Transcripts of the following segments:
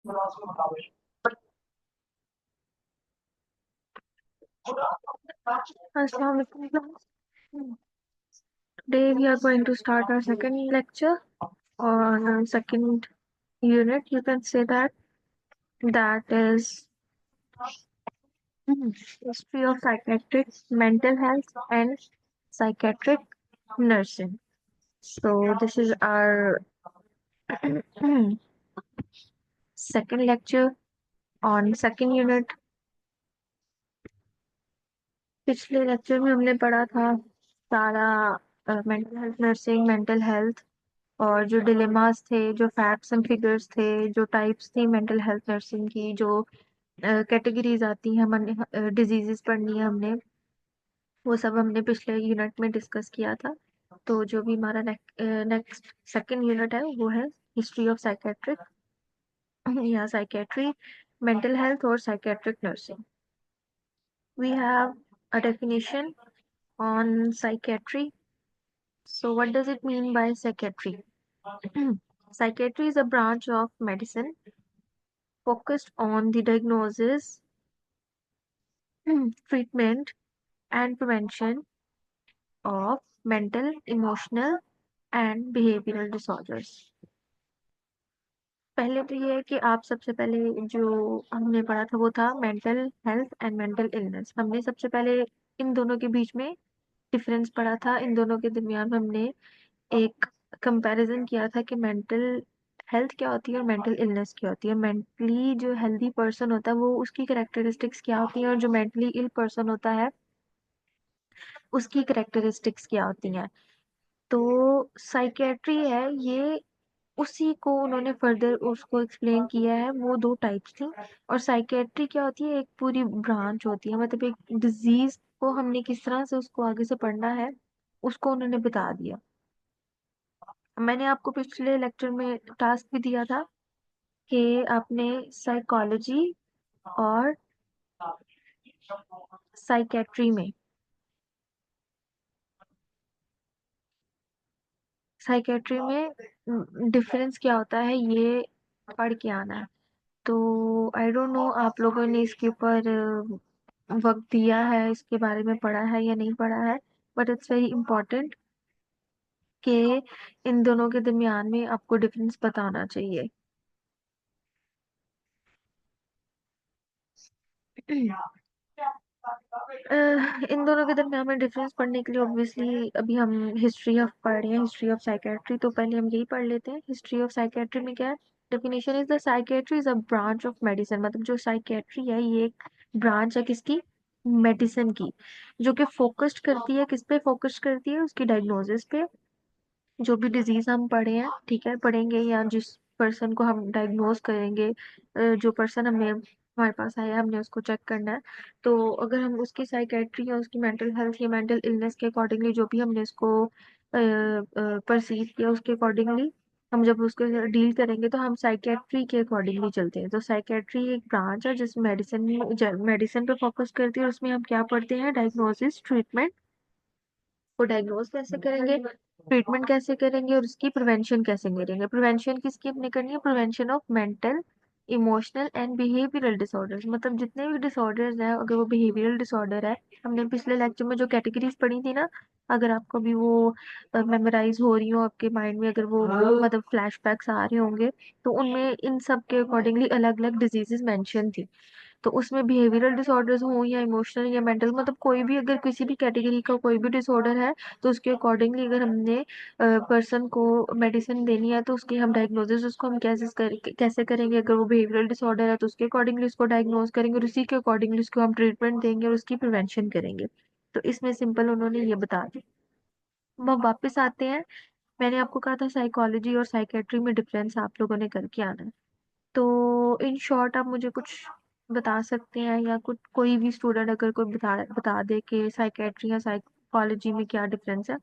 Assalamu alaikum class. Today we are going to start our second lecture on our second unit. You can say that is history of psychiatric mental health and psychiatric nursing. So this is our second lecture on second unit. पिछले lecture में हमने पढ़ा था सारा mental health nursing mental health और जो dilemmas थे जो फैक्ट्स एंड फिगर्स थे जो टाइप्स थी मेंटल हेल्थ नर्सिंग की जो कैटेगरीज आती हैं हमने डिजीजेस पढ़नी है हमने वो सब हमने पिछले यूनिट में डिस्कस किया था। तो जो भी हमारा नेक्स्ट सेकंड यूनिट है वो है हिस्ट्री ऑफ साइकेट्रिक या साइकेट्री मेंटल हेल्थ और psychiatric nursing. We have a definition on psychiatry. So, what does it mean by psychiatry? Psychiatry is a branch of medicine focused on the diagnosis, treatment, and prevention of mental, emotional, and behavioral disorders. पहले तो ये है कि आप सबसे पहले जो हमने पढ़ा था वो था mental health and mental illness. हमने सबसे पहले इन दोनों के बीच में डिफरेंस पढ़ा था। इन दोनों के दरमियान हमने एक कंपैरिजन किया था कि मेंटल हेल्थ क्या होती है और मेंटल इलनेस क्या होती है। मेंटली जो हेल्दी पर्सन होता है वो उसकी करेक्टरिस्टिक्स क्या होती हैं और जो मेंटली इल पर्सन होता है उसकी करेक्टरिस्टिक्स क्या होती हैं। तो साइकेट्री है ये उसी को उन्होंने फर्दर उसको एक्सप्लेन किया है। वो दो टाइप्स थी और साइकेट्री क्या होती है एक पूरी ब्रांच होती है, मतलब एक डिजीज को हमने किस तरह से उसको आगे से पढ़ना है उसको उन्होंने बता दिया। मैंने आपको पिछले लेक्चर में टास्क भी दिया था कि आपने साइकोलॉजी और साइकेट्री में डिफरेंस क्या होता है ये पढ़ के आना है। तो आई डोंट नो आप लोगों ने इसके ऊपर वक्त दिया है, इसके बारे में पढ़ा है या नहीं पढ़ा है, बट इट्स वेरी इम्पोर्टेंट कि इन दोनों के दरमियान में आपको डिफरेंस बताना चाहिए। इन दोनों के दरमियान में डिफरेंस पढ़ने के लिए ऑब्वियसली अभी हम हिस्ट्री ऑफ पढ़ रहे हैं, हिस्ट्री ऑफ साइकेट्री। तो पहले हम यही पढ़ लेते हैं हिस्ट्री ऑफ साइकेट्री में क्या है। Definition is the psychiatry is a branch of medicine, मतलब जो साइकेट्री है ये एक ब्रांच है किसकी, मेडिसिन की, जो कि फोकस्ड करती है किस पे, फोकस्ड करती है उसकी डायग्नोसिस पे। जो भी डिजीज हम पढ़े हैं ठीक है पढ़ेंगे या जिस पर्सन को हम डायग्नोज करेंगे, जो पर्सन हमें हमारे पास आया हमने उसको चेक करना है। तो अगर हम उसकी साइकेट्री या उसकी मेंटल हेल्थ या मेंटल इलनेस के अकॉर्डिंगली जो भी हमने उसको परसीव किया उसके अकॉर्डिंगली हम जब उसको डील करेंगे तो हम साइकेट्री के अकॉर्डिंगली चलते हैं। तो साइकेट्री एक ब्रांच है जिस मेडिसिन पे फोकस करती है और उसमें हम क्या पढ़ते हैं, डायग्नोसिस, ट्रीटमेंट, को डायग्नोज कैसे करेंगे, ट्रीटमेंट कैसे करेंगे और उसकी प्रिवेंशन कैसे करेंगे। प्रिवेंशन किसकी अपने करनी है, prevention of mental, emotional and behavioural disorders, मतलब जितने भी डिसऑर्डर्स हैं अगर वो बिहेवियरल डिसऑर्डर है। हमने पिछले लेक्चर में जो कैटेगरीज पढ़ी थी ना, अगर आपको अभी वो मेमोराइज हो रही हो आपके माइंड में, अगर वो मतलब फ्लैशबैक्स आ रहे होंगे तो उनमें इन सब के अकॉर्डिंगली अलग अलग डिजीजेस मेंशन थी। तो उसमें बिहेवियरल डिसऑर्डर्स हो या इमोशनल या मेंटल, मतलब कोई भी अगर किसी भी कैटेगरी का कोई भी डिसऑर्डर है तो उसके अकॉर्डिंगली अगर हमने पर्सन को मेडिसिन देनी है तो उसकी हम डायग्नोसिस उसको हम कैसे करेंगे। अगर वो बिहेवियरल डिसऑर्डर है तो उसके अकॉर्डिंगली उसको डायग्नोज करेंगे और उसी के अकॉर्डिंगली उसको हम ट्रीटमेंट देंगे और उसकी प्रिवेंशन करेंगे। तो इसमें सिंपल उन्होंने ये बता दिया। अब हम वापस आते हैं। मैंने आपको कहा था साइकोलॉजी और साइकेट्री में डिफरेंस आप लोगों ने करके आना है। तो इन शॉर्ट आप मुझे कुछ बता सकते हैं या कुछ कोई भी स्टूडेंट अगर कोई बता बता दे कि साइकेट्री या साइकोलॉजी में क्या डिफरेंस है।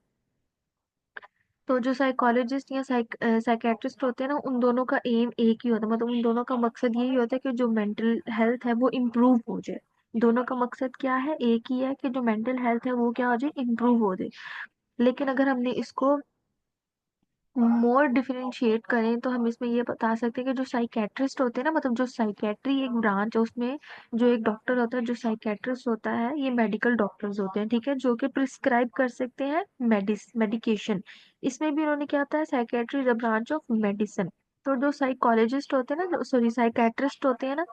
तो जो साइकोलॉजिस्ट या साइकेट्रिस्ट होते हैं ना उन दोनों का एम एक ही होता है, मतलब उन दोनों का मकसद यही होता है कि जो मेंटल हेल्थ है वो इम्प्रूव हो जाए। दोनों का मकसद क्या है, एक ही है कि जो मेंटल हेल्थ है वो क्या हो जाए, इम्प्रूव हो जाए। लेकिन अगर हमने इसको मोर डिफरेंशिएट करें तो हम इसमें ये बता सकते हैं कि जो साइकेट्रिस्ट होते हैं ना, मतलब जो साइकेट्री एक ब्रांच है, उसमें जो एक डॉक्टर होता है, जो साइकेट्रिस्ट होता है, ये मेडिकल डॉक्टर्स होते हैं, ठीक है, जो कि प्रिस्क्राइब कर सकते हैं मेडिकेशन। इसमें भी उन्होंने क्या होता है, psychiatry is a branch of medicine. तो जो साइकोलॉजिस्ट होते हैं ना, सॉरी साइकेट्रिस्ट होते हैं ना,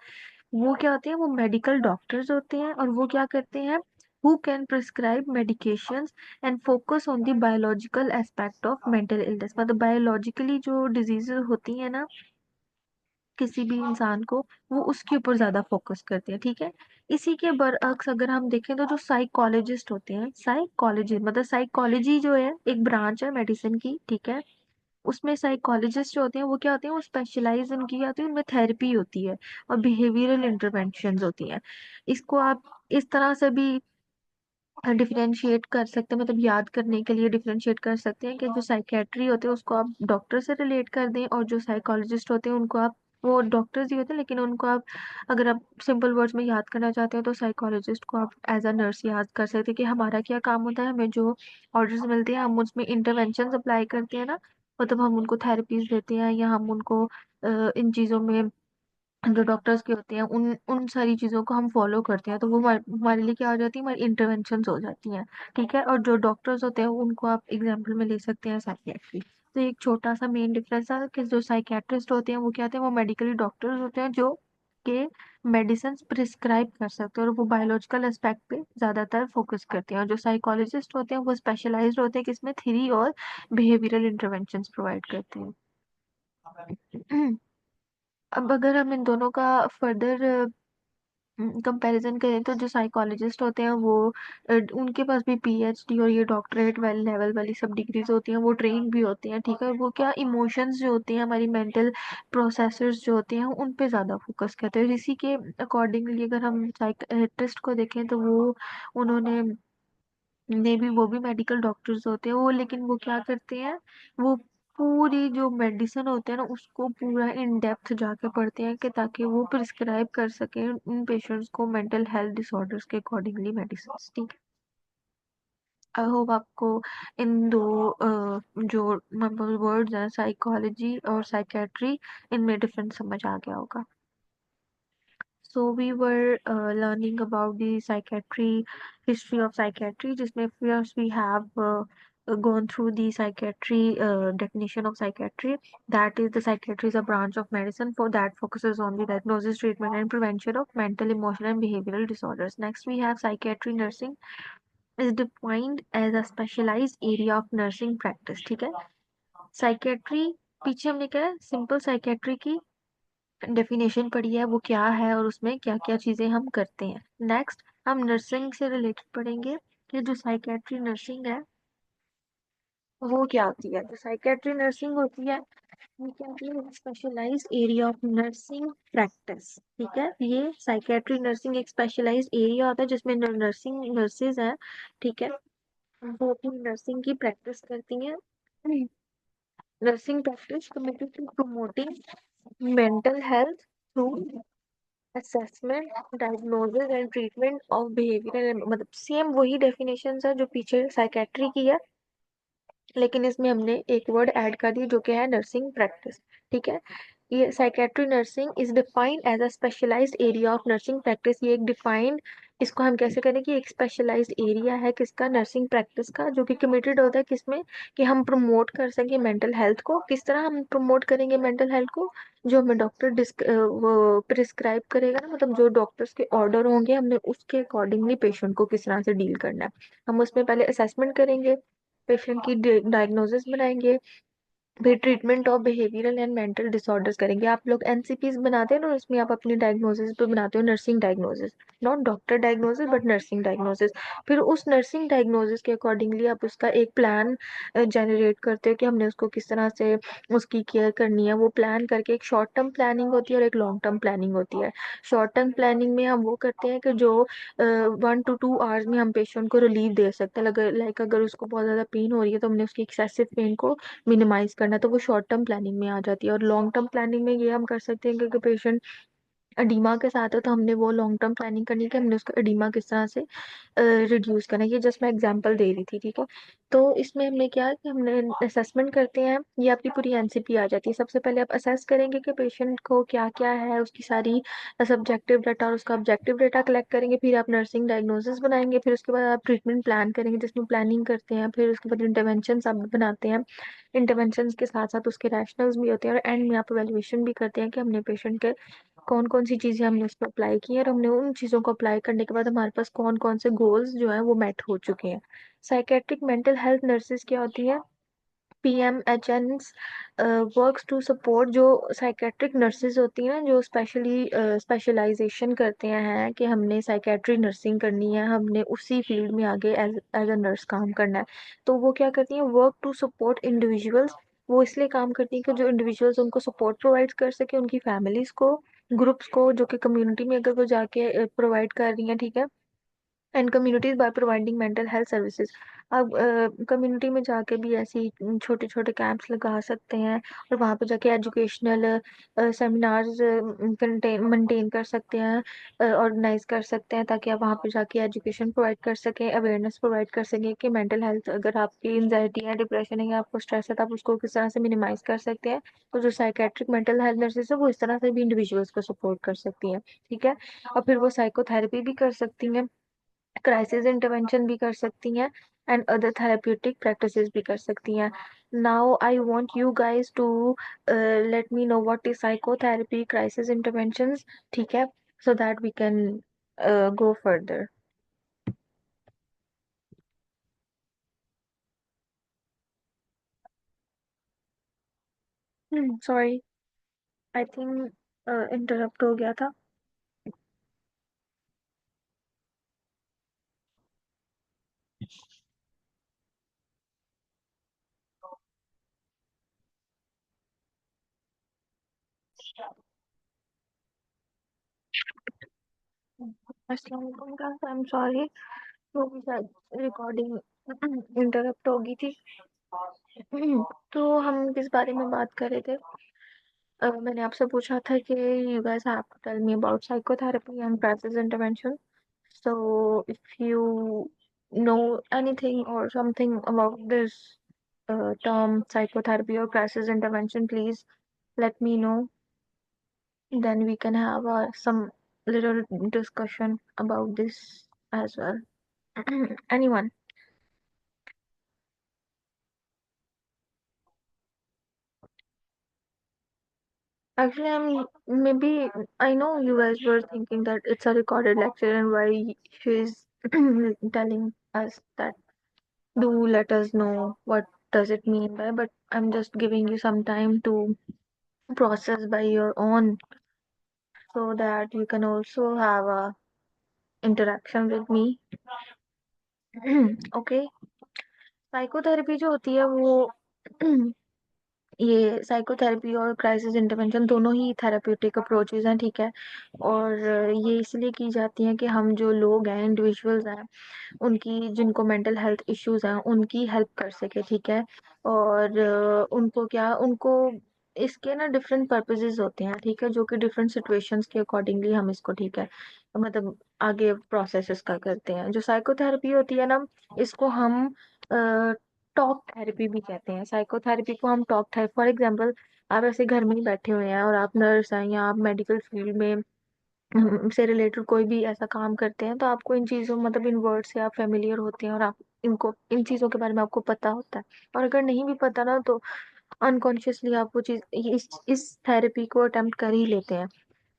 वो क्या होते हैं, वो मेडिकल डॉक्टर्स होते हैं, और वो क्या करते हैं, who can prescribe medications and focus on the biological aspect of mental illness. मतलब बायोलॉजिकली जो डिजीजेस होती है ना किसी भी इंसान को, वो उसके ऊपर ज्यादा फोकस करते हैं, ठीक है। इसी के बरअक्स अगर हम देखें तो जो साइकोलॉजिस्ट होते हैं, साइकोलॉजी मतलब साइकोलॉजी जो है एक ब्रांच है मेडिसिन की, ठीक है। उसमें साइकोलॉजिस्ट जो होते हैं वो क्या होते हैं, वो स्पेशलाइज उनकी क्या होती है, उनमें थेरेपी होती है और बिहेवियरल इंटरवेंशंस होती हैं। इसको आप इस तरह से भी डिफरेंशिएट कर सकते हैं, मतलब याद करने के लिए डिफरेंशिएट कर सकते हैं कि जो साइकेट्री होते हैं उसको आप डॉक्टर से रिलेट कर दें, और जो साइकोलॉजिस्ट होते हैं उनको आप, वो डॉक्टर्स ही होते हैं लेकिन उनको आप, अगर आप सिंपल वर्ड्स में याद करना चाहते हो तो साइकोलॉजिस्ट को आप एज अ नर्स याद कर सकते हैं कि हमारा क्या काम होता है, हमें जो ऑर्डर्स मिलते हैं हम उसमें इंटरवेंशन अप्लाई करते हैं ना, मतलब हम उनको थेरेपीज देते हैं, या हम उनको इन चीज़ों में, जो डॉक्टर्स के होते हैं उन उन सारी चीज़ों को हम फॉलो करते हैं, तो वो हमारे लिए क्या हो जाती है, हमारी इंटरवेंशंस हो जाती हैं, ठीक है। और जो डॉक्टर्स होते हैं उनको आप एग्जाम्पल में ले सकते हैं साइकियाट्री। तो एक छोटा सा मेन डिफरेंस है कि जो साइकियाट्रिस्ट होते हैं वो क्या होते हैं, वो मेडिकली डॉक्टर्स होते हैं जो के मेडिसिन प्रिस्क्राइब कर सकते हैं, और वो बायोलॉजिकल एस्पेक्ट पे ज्यादातर फोकस करते हैं। और जो साइकोलॉजिस्ट होते हैं वो स्पेशलाइज्ड होते हैं किसमें, थ्री और बिहेवियरल इंटरवेंशंस प्रोवाइड करते हैं। अब अगर हम इन दोनों का फर्दर कंपैरिजन करें तो जो साइकोलॉजिस्ट होते हैं वो उनके पास भी पीएचडी और ये डॉक्टरेट वाले लेवल वाली सब डिग्रीज होती हैं, वो ट्रेन भी होते हैं, ठीक है। वो क्या इमोशंस जो होती हैं, हमारी मेंटल प्रोसेसर्स जो होते हैं उन पे ज़्यादा फोकस करते हैं। इसी के अकॉर्डिंगली अगर हम साइकियाट्रिस्ट को देखें तो वो, उन्होंने ने भी, वो भी मेडिकल डॉक्टर्स होते हैं वो, लेकिन वो क्या करते हैं, वो पूरी जो मेडिसिन होते हैं ना उसको पूरा इन डेप्थ जाके पढ़ते हैं कि ताकि वो प्रिस्क्राइब कर सके उन पेशेंट्स को मेंटल हेल्थ डिसऑर्डर्स के अकॉर्डिंगली मेडिसिन, ठीक है। आई होप आपको इन दो जो वर्ड्स हैं साइकोलॉजी और साइकेट्री, इनमें डिफरेंस समझ आ गया होगा। So we were learning about the psychiatry, history of psychiatry. जिसमें first we have gone through the psychiatry definition of psychiatry. That is, the psychiatry is a branch of medicine for that focuses on the diagnosis, treatment, and prevention of mental, emotional, and behavioral disorders. Next, we have psychiatry nursing is defined as a specialized area of nursing practice. ठीक है, psychiatry पीछे हमने क्या है, simple psychiatry की definition पढ़ी है, वो क्या है और उसमें क्या क्या चीजें हम करते हैं। नेक्स्ट हम नर्सिंग से रिलेटेड पढ़ेंगे कि जो साइकेट्री नर्सिंग है वो क्या होती है। जो साइकेट्री नर्सिंग होती है ये क्या होती है, specialised area of nursing practice, ठीक है। ये साइकेट्री नर्सिंग एक स्पेशलाइज्ड एरिया होता है जिसमें नर्सिंग नर्सेज हैं, ठीक है, वो अपनी नर्सिंग की प्रैक्टिस करती हैं। Nursing practice committed to promoting mental health through assessment, diagnosis and treatment of behavioural, मतलब सेम वही डेफिनेशन है जो पीछे साइकेट्री की है, लेकिन इसमें हमने एक वर्ड ऐड कर दी जो कि है नर्सिंग प्रैक्टिस, ठीक है। ये psychiatry nursing is defined as a specialised area of nursing practice. ये एक डिफाइंड, इसको हम कैसे करें कि एक स्पेशलाइज्ड एरिया है किसका, नर्सिंग प्रैक्टिस का, जो कि कमिटेड होता है किसमें, कि हम प्रमोट कर सकें मेंटल हेल्थ को। किस तरह हम प्रमोट करेंगे मेंटल हेल्थ को, जो हमें डॉक्टर वो प्रिस्क्राइब करेगा ना, मतलब जो डॉक्टर्स के ऑर्डर होंगे हमने उसके अकॉर्डिंगली पेशेंट को किस तरह से डील करना है। हम उसमें पहले असेसमेंट करेंगे, पेशेंट की डायग्नोसिस बनाएंगे, फिर treatment of behavioural and mental disorders करेंगे। आप लोग एनसीपीज बनाते हैं ना, उसमें आप अपनी डायग्नोसिस पे बनाते हो nursing diagnosis, not doctor diagnosis but nursing diagnosis. फिर उस नर्सिंग डायग्नोसिस के अकॉर्डिंगली आप उसका एक प्लान जनरेट करते हो कि हमने उसको किस तरह से उसकी केयर करनी है। वो प्लान करके एक शॉर्ट टर्म प्लानिंग होती है और एक लॉन्ग टर्म प्लानिंग होती है। शॉर्ट टर्म प्लानिंग में हम वो करते हैं कि जो 1 to 2 आवर्स में हम पेशेंट को रिलीफ दे सकते हैं। अगर अगर उसको बहुत ज़्यादा पेन हो रही है तो हमने उसकी एक्सेसिव पेन को मिनिमाइज करना, तो वो शॉर्ट टर्म प्लानिंग में आ जाती है। और लॉन्ग टर्म प्लानिंग में ये हम कर सकते हैं कि पेशेंट एडीमा के साथ है तो हमने वो लॉन्ग टर्म प्लानिंग करनी है कि हमने उसको एडीमा किस तरह से रिड्यूस करना है। ये जस्ट मैं एग्जांपल दे रही थी, ठीक है। तो इसमें हमने क्या है कि हमने असेसमेंट करते हैं, ये आपकी पूरी एनसीपी आ जाती है। सबसे पहले आप असेस करेंगे कि पेशेंट को क्या क्या है, उसकी सारी सब्जेक्टिव डाटा और उसका ऑब्जेक्टिव डाटा कलेक्ट करेंगे। फिर आप नर्सिंग डायग्नोसिस बनाएंगे, फिर उसके बाद आप ट्रीटमेंट प्लान करेंगे जिसमें प्लानिंग करते हैं। फिर उसके बाद इंटरवेंशन आप बनाते हैं, इंटरवेंशन के साथ साथ उसके रैशनल्स भी होते हैं, और एंड में आप एवेल्युएशन भी करते हैं कि हमने पेशेंट के कौन कौन सी चीजें हमने उसमें अप्लाई की है, और हमने उन चीजों को अप्लाई करने के बाद हमारे पास कौन कौन से गोल्स जो है वो मेट हो चुके हैं। साइकेट्रिक मेंटल हेल्थ नर्सेज क्या होती है? PMHNs वर्क्स टू सपोर्ट, जो साइकेट्रिक नर्सेज होती हैं जो स्पेशलाइजेशन करते हैं कि हमने साइकेट्री नर्सिंग करनी है, हमने उसी फील्ड में आगे एज एज अ नर्स काम करना है। तो वो क्या करती हैं? Work to support individuals. वो इसलिए काम करती हैं कि जो इंडिविजुअल्स उनको सपोर्ट प्रोवाइड कर सके, उनकी फैमिलीज को, ग्रुप्स को, जो कि कम्युनिटी में अगर वो जाके प्रोवाइड कर रही हैं, ठीक है। And communities by providing mental health services. अब कम्युनिटी में जाके भी ऐसी छोटे छोटे कैंप्स लगा सकते हैं, और वहाँ पे जाके एजुकेशनल सेमिनार्स मेंटेन कर सकते हैं, ऑर्गेनाइज कर सकते हैं, ताकि आप वहाँ पे जाके एजुकेशन प्रोवाइड कर सकें, अवेयरनेस प्रोवाइड कर सकें कि मेंटल हेल्थ, अगर आपकी एंजाइटी है, डिप्रेशन है, या आपको स्ट्रेस है, तो आप उसको किस तरह से मिनिमाइज कर सकते हैं। तो जो साइकेट्रिक मेंटल हेल्थ नर्सेज है वो इस तरह से भी इंडिविजुअल्स को सपोर्ट कर सकती हैं, ठीक है। और फिर वो साइकोथेरेपी भी कर सकती हैं, क्राइसिस इंटरवेंशन भी कर सकती हैं, एंड अदर थेरेप्यूटिक प्रैक्टिसेस भी कर सकती हैं। Now I want you guys to let me know what is psychotherapy, crisis interventions, ठीक है, so that we can go further. Sorry, I think interrupt हो गया था। अस्सलाम वालेकुम गाइस, आई एम सॉरी, वो भी शायद रिकॉर्डिंग इंटरप्ट हो गई थी। तो हम किस बारे में बात कर रहे थे? मैंने आपसे पूछा था कि you guys have to tell me about psychotherapy and crisis intervention. So if you know anything or something about this term psychotherapy or crisis intervention, please let me know. Then we can have some little discussion about this as well. Anyone? Actually, maybe I know you guys were thinking that it's a recorded lecture and why she's telling us that do let us know what does it mean by, but I'm just giving you some time to process by your own, so that you can also have a interaction with me. Okay, psychotherapy जो होती है वो ये psychotherapy और crisis intervention दोनों ही therapeutic approaches हैं, ठीक है। और ये इसलिए की जाती हैं कि हम जो लोग हैं, इंडिविजुअल्स हैं, उनकी जिनको मेंटल हेल्थ इश्यूज हैं उनकी हेल्प कर सके, ठीक है। और उनको क्या, उनको इसके ना डिफरेंट पर्पसेस होते हैं, ठीक है, जो कि डिफरेंट सिचुएशंस के अकॉर्डिंगली हम इसको, ठीक है, मतलब आगे प्रोसेस इसका करते हैं। जो साइकोथेरेपी होती है ना, इसको हम टॉक थेरेपी भी कहते हैं। साइकोथेरेपी को हम टॉक थेरेपी, फॉर एग्जांपल आप ऐसे घर में ही बैठे हुए हैं और आप नर्स हैं या आप मेडिकल फील्ड में से रिलेटेड कोई भी ऐसा काम करते हैं, तो आपको इन चीज़ों, मतलब इन वर्ड से आप फेमिलियर होते हैं और आप इनको, इन चीज़ों के बारे में आपको पता होता है। और अगर नहीं भी पता ना, तो अनकॉन्शियसली आप वो चीज़, इस थेरेपी को अटेम्प्ट कर ही लेते हैं।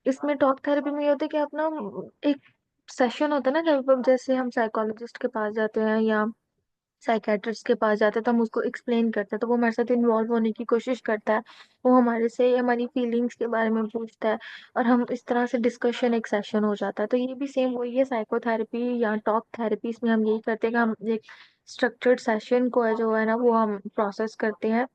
इसमें टॉक थेरेपी में ये होता है कि आप ना एक सेशन होता है ना, जब जैसे हम साइकोलॉजिस्ट के पास जाते हैं या साइकेट्रिस्ट के पास जाते हैं, तो हम उसको एक्सप्लेन करते हैं, तो वो हमारे साथ इन्वॉल्व होने की कोशिश करता है। वो हमारे से हमारी फीलिंग्स के बारे में पूछता है, और हम इस तरह से डिस्कशन, एक सेशन हो जाता है। तो ये भी सेम वही है, साइकोथेरेपी या टॉक थेरेपी, इसमें हम यही करते हैं कि हम एक स्ट्रक्चर्ड सेशन को है जो है ना वो हम प्रोसेस करते हैं।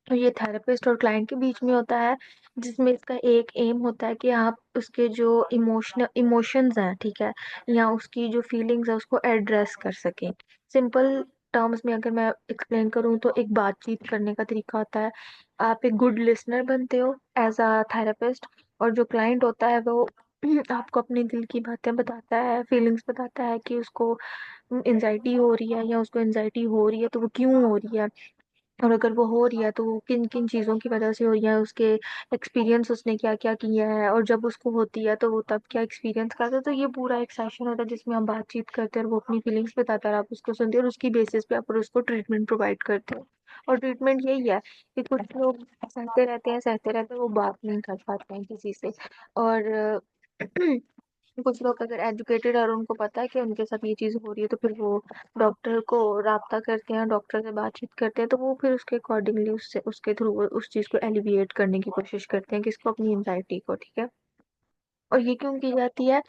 तो ये थेरेपिस्ट और क्लाइंट के बीच में होता है, जिसमें इसका एक एम होता है कि आप उसके जो इमोशंस हैं, ठीक है, या उसकी जो फीलिंग्स है उसको एड्रेस कर सकें। सिंपल टर्म्स में अगर मैं एक्सप्लेन करूँ तो एक बातचीत करने का तरीका होता है। आप एक गुड लिसनर बनते हो एज अ थेरेपिस्ट, और जो क्लाइंट होता है वो आपको अपने दिल की बातें बताता है, फीलिंग्स बताता है कि उसको एंजाइटी हो रही है या उसको एंजाइटी हो रही है तो वो क्यों हो रही है, और अगर वो हो रही है तो वो किन किन चीज़ों की वजह से हो रही है, उसके एक्सपीरियंस उसने क्या क्या किया है, और जब उसको होती है तो वो तब क्या एक्सपीरियंस करता है। तो ये पूरा एक सेशन होता है जिसमें हम बातचीत करते हैं और वो अपनी फीलिंग्स बताता है और आप उसको सुनते हो और उसकी बेसिस पे आप उसको ट्रीटमेंट प्रोवाइड करते हो। और ट्रीटमेंट यही है कि कुछ लोग सहते रहते हैं, वो बात नहीं कर पाते हैं किसी से। और कुछ लोग अगर एजुकेटेड और उनको पता है कि उनके साथ ये चीज़ हो रही है तो फिर वो डॉक्टर को राब्ता करते हैं, डॉक्टर से बातचीत करते हैं, तो वो फिर उसके अकॉर्डिंगली उससे उसके थ्रू उस चीज़ को एलिविएट करने की कोशिश करते हैं, किसको, अपनी एंजाइटी को। ठीक है। और ये क्यों की जाती है?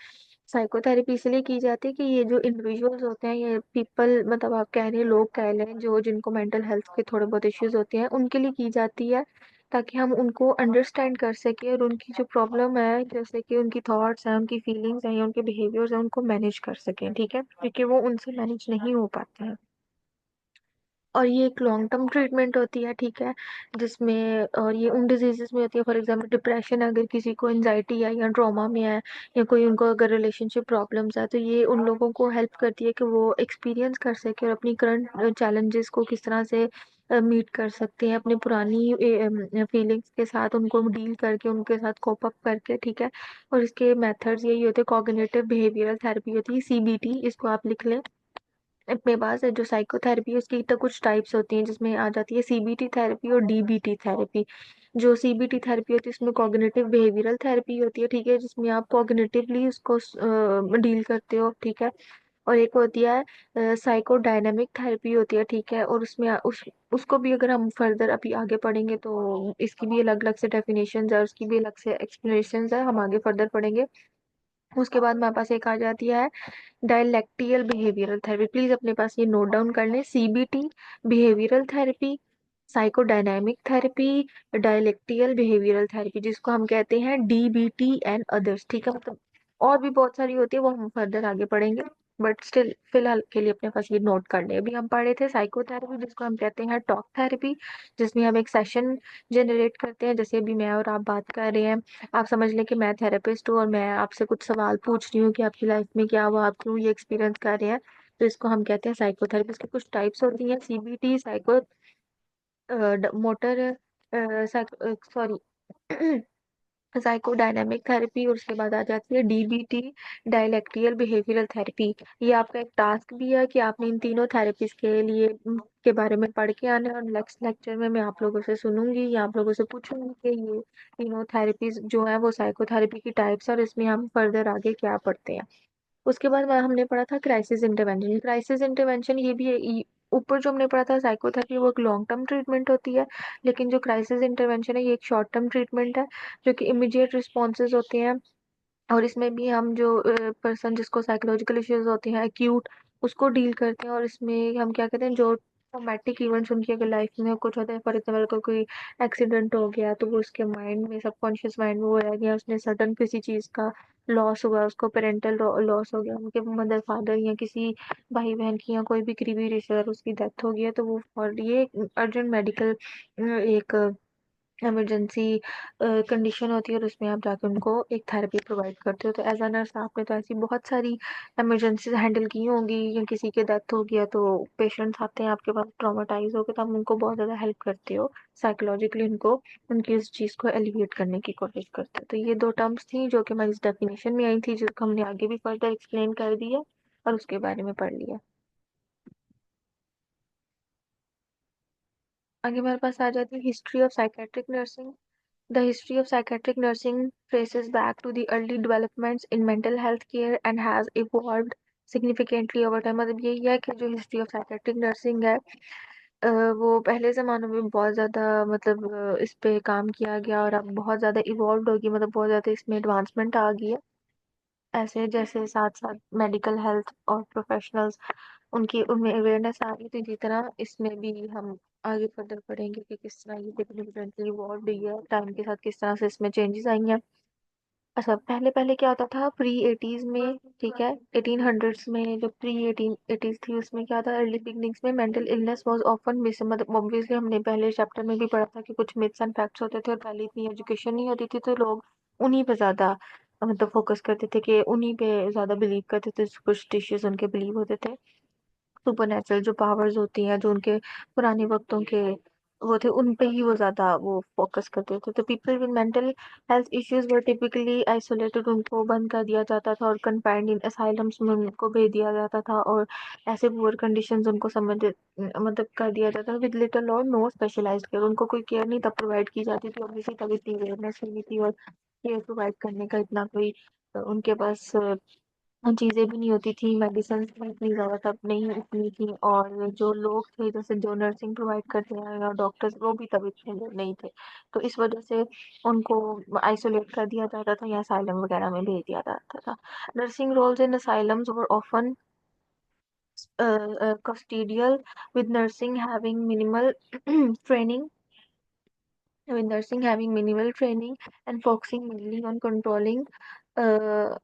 साइकोथेरेपी इसलिए की जाती है कि ये जो इंडिविजुअल्स होते हैं, ये पीपल, मतलब आप कह रहे हैं, लोग कह लें, जो जिनको मेंटल हेल्थ के थोड़े बहुत इश्यूज होते हैं उनके लिए की जाती है, ताकि हम उनको अंडरस्टैंड कर सकें और उनकी जो प्रॉब्लम है, जैसे कि उनकी थॉट्स हैं, उनकी फीलिंग्स हैं या उनके बिहेवियर्स हैं, उनको मैनेज कर सकें। ठीक है, क्योंकि वो उनसे मैनेज नहीं हो पाते हैं। और ये एक लॉन्ग टर्म ट्रीटमेंट होती है। ठीक है, जिसमें, और ये उन डिजीजेस में होती है, फॉर एग्जांपल डिप्रेशन, अगर किसी को एंजाइटी है या ट्रॉमा में है, या कोई उनको अगर रिलेशनशिप प्रॉब्लम्स है, तो ये उन लोगों को हेल्प करती है कि वो एक्सपीरियंस कर सके और अपनी करंट चैलेंजेस को किस तरह से मीट कर सकते हैं, अपनी पुरानी फीलिंग्स के साथ उनको डील करके, उनके साथ कोप अप करके। ठीक है। और इसके मेथड्स यही होते हैं, कॉग्निटिव बिहेवियरल थेरेपी होती है, सीबीटी, इसको आप लिख लें अपने पास है। जो साइकोथेरेपी है उसकी तो कुछ टाइप्स होती हैं, जिसमें आ जाती है सीबीटी थेरेपी और डीबीटी थेरेपी। जो सीबीटी थेरेपी होती है उसमें कॉग्निटिव बिहेवियरल थेरेपी होती है। ठीक है, जिसमें आप कॉग्निटिवली उसको डील करते हो। ठीक है। और एक होती है साइकोडायनेमिक थेरेपी होती है। ठीक है, और उसमें उसको भी अगर हम फर्दर अभी आगे पढ़ेंगे तो इसकी भी अलग अलग से डेफिनेशन है, उसकी भी अलग से एक्सप्लेनेशन है, हम आगे फर्दर पढ़ेंगे। उसके बाद हमारे पास एक आ जाती है डायलेक्टियल बिहेवियरल थेरेपी। प्लीज अपने पास ये नोट डाउन कर लें, CBT, behavioural therapy, psychodynamic therapy, dialectical behavioural therapy, जिसको हम कहते हैं डीबीटी एंड अदर्स। ठीक है, मतलब और भी बहुत सारी होती है, वो हम फर्दर आगे पढ़ेंगे, बट स्टिल फिलहाल के लिए अपने पास ये नोट कर ले। अभी हम पढ़े थे साइकोथेरेपी, जिसको हम कहते हैं टॉक थेरेपी, जिसमें हम एक सेशन जनरेट करते हैं, जैसे अभी मैं और आप बात कर रहे हैं। आप समझ लें कि मैं थेरेपिस्ट हूँ और मैं आपसे कुछ सवाल पूछ रही हूँ कि आपकी लाइफ में क्या हुआ, आप क्यों ये एक्सपीरियंस कर रहे हैं। तो इसको हम कहते हैं साइकोथेरेपी। इसकी कुछ टाइप्स होती हैं, CBT, psycho motor, sorry psychodynamic therapy, और उसके बाद आ जाती है डीबीटी, डायलेक्टियल बिहेवियरल थेरेपी। ये आपका एक टास्क भी है कि आपने इन तीनों थेरेपीज के लिए के बारे में पढ़ के आना है, और नेक्स्ट लेक्चर में मैं आप लोगों से सुनूंगी या आप लोगों से पूछूंगी कि ये तीनों थेरेपीज जो है वो साइकोथेरेपी की टाइप्स है, और इसमें हम फर्दर आगे क्या पढ़ते हैं। उसके बाद हमने पढ़ा था क्राइसिस इंटरवेंशन। क्राइसिस इंटरवेंशन ये भी ऊपर जो हमने पढ़ा था साइकोथेरेपी, वो एक लॉन्ग टर्म ट्रीटमेंट होती है, लेकिन जो क्राइसिस इंटरवेंशन है ये एक शॉर्ट टर्म ट्रीटमेंट है, जो कि इमिडिएट रिस्पॉन्सेज होते हैं। और इसमें भी हम जो पर्सन जिसको साइकोलॉजिकल इश्यूज होते हैं एक्यूट, उसको डील करते हैं। और इसमें हम क्या कहते हैं, जो ट्रॉमेटिक इवेंट्स उनकी अगर लाइफ में कुछ होता है, फॉर एग्जाम्पल कोई एक्सीडेंट हो गया तो वो उसके माइंड में, सबकॉन्शियस माइंड में वो रह गया, उसने सडन किसी चीज का लॉस हुआ, उसको पेरेंटल लॉस हो गया, उनके मदर फादर या किसी भाई बहन की या कोई भी करीबी रिश्तेदार उसकी डेथ हो गई है, तो वो, और ये अर्जेंट मेडिकल एक इमरजेंसी कंडीशन होती है, और उसमें आप जाकर उनको एक थेरेपी प्रोवाइड करते हो। तो एज अ नर्स आपने तो ऐसी बहुत सारी इमरजेंसीज हैंडल की होंगी, या किसी के डेथ हो गया तो पेशेंट्स आते हैं आपके पास ट्रॉमेटाइज होकर, तो आप उनको बहुत ज़्यादा हेल्प करते हो साइकोलॉजिकली, उनको उनकी इस चीज़ को एलिविएट करने की कोशिश करते हो। तो ये दो टर्म्स थी जो कि हमारी इस डेफिनेशन में आई थी, जिसको हमने आगे भी फर्दर एक्सप्लेन कर दिया और उसके बारे में पढ़ लिया। आगे हमारे पास आ जाती है history of psychiatric nursing. The history of psychiatric nursing traces back to the early developments in mental health care and has evolved significantly over time। मतलब यही है कि जो हिस्ट्री ऑफ साइकेट्रिक नर्सिंग है, वो पहले ज़मानों में बहुत ज़्यादा, मतलब इस पे काम किया गया और अब बहुत ज़्यादा इवॉल्व होगी, मतलब बहुत ज़्यादा इसमें एडवांसमेंट आ गई है। ऐसे जैसे साथ साथ मेडिकल हेल्थ और प्रोफेशनल्स, उनकी उनमें अवेयरनेस आ रही थी, जिस तरह इसमें भी हम आगे फर्दर पढ़ेंगे कि किस तरह ये सिग्निफिकेंटली इवॉल्व हुई है टाइम के साथ, किस तरह से इसमें चेंजेस आई हैं। अच्छा, पहले पहले क्या होता था प्री एटीज में, ठीक है, 1800s में, जो प्री एटीन एटीज थी उसमें क्या था, अर्ली बिगनिंग्स में mental illness was often miss, मतलब ऑब्वियसली हमने पहले चैप्टर में भी पढ़ा था कि कुछ मिथ्स एंड फैक्ट्स होते थे, और पहले इतनी एजुकेशन नहीं होती थी, तो लोग उन्हीं पे ज्यादा मतलब फोकस करते थे, कि उन्हीं पे ज्यादा बिलीव करते थे, सुपरस्टिशियस उनके बिलीव होते थे। सुपरनेचुरल जो पावर्स होती हैं, जो उनके पुराने वक्तों के वो थे, उन पे ही वो ज्यादा वो फोकस करते थे। तो people with mental health issues were typically isolated, उनको बंद कर दिया जाता था और कंफाइंड इन असाइलम्स में उनको भेज दिया जाता था, और ऐसे पुअर कंडीशंस उनको संबंधित मतलब कर दिया जाता था, विद लिटिल और नो स्पेशलाइज्ड केयर। उनको कोई केयर नहीं तब प्रोवाइड की जाती थी, ऑब्वियसली तब इतनी अवेयरनेस नहीं थी, और केयर प्रोवाइड करने का इतना कोई उनके पास चीजें भी नहीं होती थी, मेडिसिन की इतनी ज्यादा तब नहीं इतनी थी, और जो लोग थे जैसे जो नर्सिंग प्रोवाइड करते हैं या डॉक्टर्स, वो भी तब इतने लोग नहीं थे। तो इस वजह से उनको आइसोलेट कर दिया जाता था या असाइलम वगैरह में भेज दिया जाता था। Nursing roles in asylums were often custodial, with nursing having minimal training and focusing uh,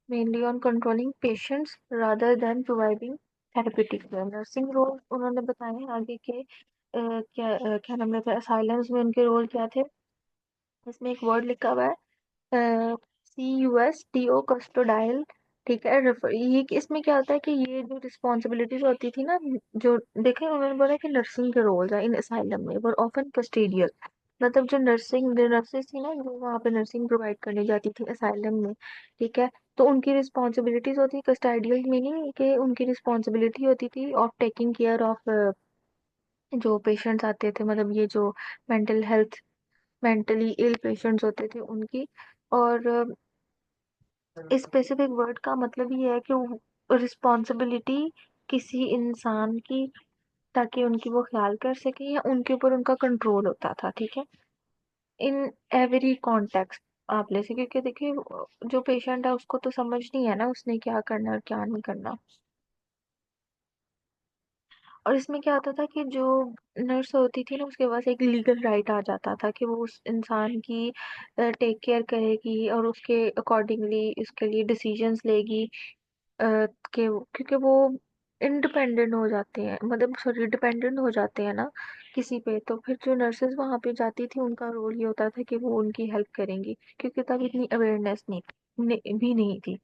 mainly on controlling patients rather than providing therapeutic care। Nursing role उन्होंने बताए हैं आगे के क्या नाम रहता है, असाइलम्स में उनके रोल क्या थे। इसमें एक वर्ड लिखा हुआ है, CUSTO, कस्टोडाइल। ठीक है, ये कि इसमें क्या होता है कि ये जो रिस्पॉन्सिबिलिटीज होती थी ना, जो देखे उन्होंने बोला कि नर्सिंग के रोल्स हैं इन असाइलम में वर ऑफन कस्टोडियल, मतलब जो नर्सेस थी ना, जो वहाँ पे नर्सिंग प्रोवाइड करने जाती थी असाइलम में, ठीक है, तो उनकी रिस्पॉन्सिबिलिटीज होती है कस्टोडियल, मीनिंग कि उनकी रिस्पॉन्सिबिलिटी होती थी ऑफ टेकिंग केयर ऑफ जो पेशेंट्स आते थे, मतलब ये जो mental health mentally ill patients होते थे उनकी। और इस स्पेसिफिक वर्ड का मतलब ये है कि रिस्पॉन्सिबिलिटी किसी इंसान की, ताकि उनकी वो ख्याल कर सके या उनके ऊपर उनका कंट्रोल होता था, ठीक है, इन एवरी कॉन्टेक्स्ट आप ले से, क्योंकि देखिए जो पेशेंट है उसको तो समझ नहीं है ना उसने क्या करना और क्या नहीं करना। और इसमें क्या होता था कि जो नर्स होती थी ना, उसके पास एक लीगल राइट आ जाता था कि वो उस इंसान की टेक केयर करेगी और उसके अकॉर्डिंगली उसके लिए डिसीजंस लेगी, क्योंकि वो इंडिपेंडेंट हो जाते हैं, मतलब सॉरी डिपेंडेंट हो जाते हैं ना किसी पे। तो फिर जो नर्सेज वहां पे जाती थी उनका रोल ये होता था कि वो उनकी हेल्प करेंगी, क्योंकि तब इतनी अवेयरनेस भी नहीं थी।